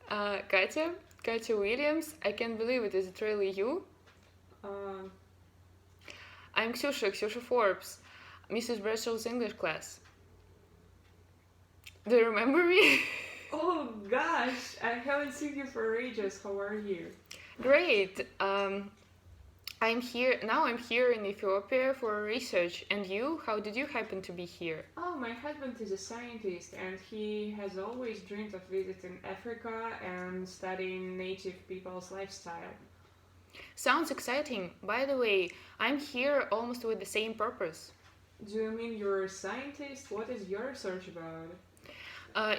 Katya Williams, I can't believe it. Is it really you? Uh, I'm Ksusha Forbes, Mrs. Bradshaw's English class. Do you remember me? oh gosh, I haven't seen you for ages. How are you? Great. I'm here in Ethiopia for research. And you? How did you happen to be here? Oh, my husband is a scientist and he has always dreamed of visiting Africa and studying native people's lifestyle. Sounds exciting. By the way, I'm here almost with the same purpose. Do you mean you're a scientist? What is your research about?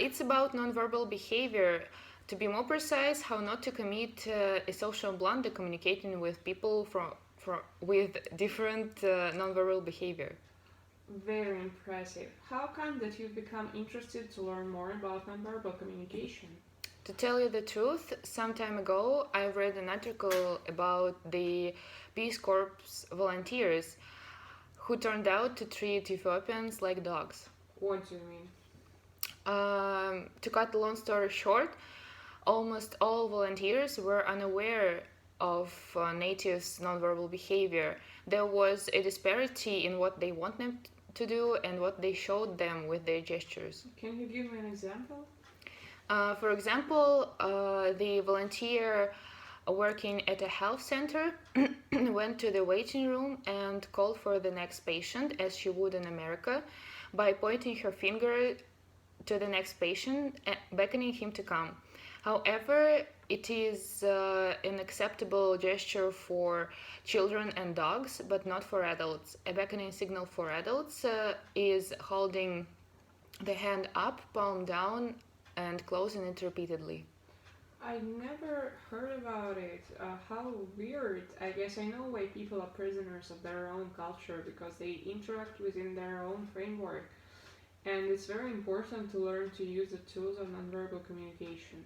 It's about nonverbal behavior. To be more precise, how not to commit a social blunder communicating with people with different nonverbal behavior. Very impressive. How come that you've become interested to learn more about nonverbal communication? To tell you the truth, some time ago I read an article about the Peace Corps volunteers who turned out to treat Ethiopians like dogs. What do you mean? To cut the long story short, almost all volunteers were unaware of natives' nonverbal behavior. There was a disparity in what they want them to do and what they showed them with their gestures. Can you give me an example? For example, the volunteer working at a health center went to the waiting room and called for the next patient, as she would in America, by pointing her finger to the next patient, beckoning him to come. However, it is an acceptable gesture for children and dogs, but not for adults. A beckoning signal for adults is holding the hand up, palm down, and closing it repeatedly. I never heard about it. How weird. I guess I know why people are prisoners of their own culture because they interact within their own framework. And it's very important to learn to use the tools of nonverbal communication.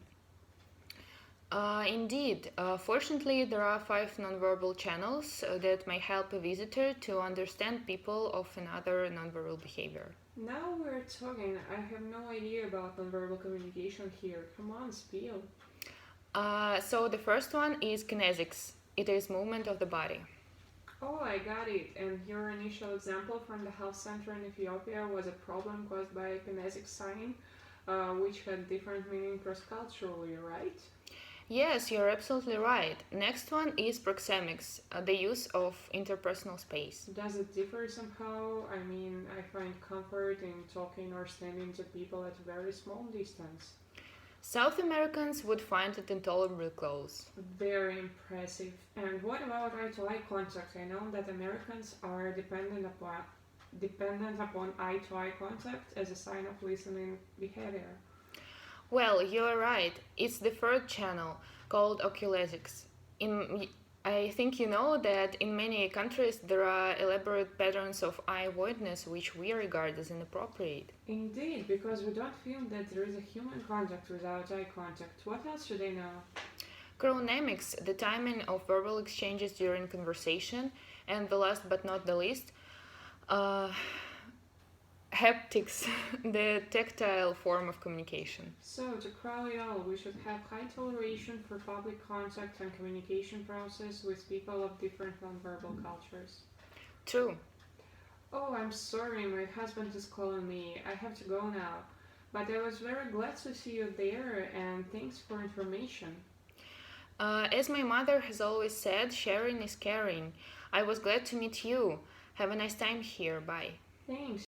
Indeed, fortunately, there are 5 nonverbal channels that may help a visitor to understand people of another nonverbal behavior. Now we're talking. I have no idea about nonverbal communication here. Come on, spiel. So the first one is kinesics. It is movement of the body. Oh, I got it. And your initial example from the health center in Ethiopia was a problem caused by a kinetic sign, which had different meaning cross-culturally, right? Yes, you're absolutely right. Next one is proxemics, the use of interpersonal space. Does it differ somehow? I mean, I find comfort in talking or standing to people at a very small distance. South Americans would find it intolerably close. Very impressive. And what about eye-to-eye contact? I know that Americans are dependent upon eye-to-eye contact as a sign of listening behavior. Well, you're right. It's the third channel called oculesics. I think you know that in many countries there are elaborate patterns of eye voidness which we regard as inappropriate. Indeed, because we don't feel that there is a human contact without eye contact. What else should I know? Chronemics, the timing of verbal exchanges during conversation, and the last but not the least, uh, haptics, the tactile form of communication. So, to crown it all, we should have high toleration for public contact and communication process with people of different nonverbal cultures. True. Oh, I'm sorry, my husband is calling me. I have to go now. But I was very glad to see you there and thanks for information. As my mother has always said, sharing is caring. I was glad to meet you. Have a nice time here. Bye. Thanks.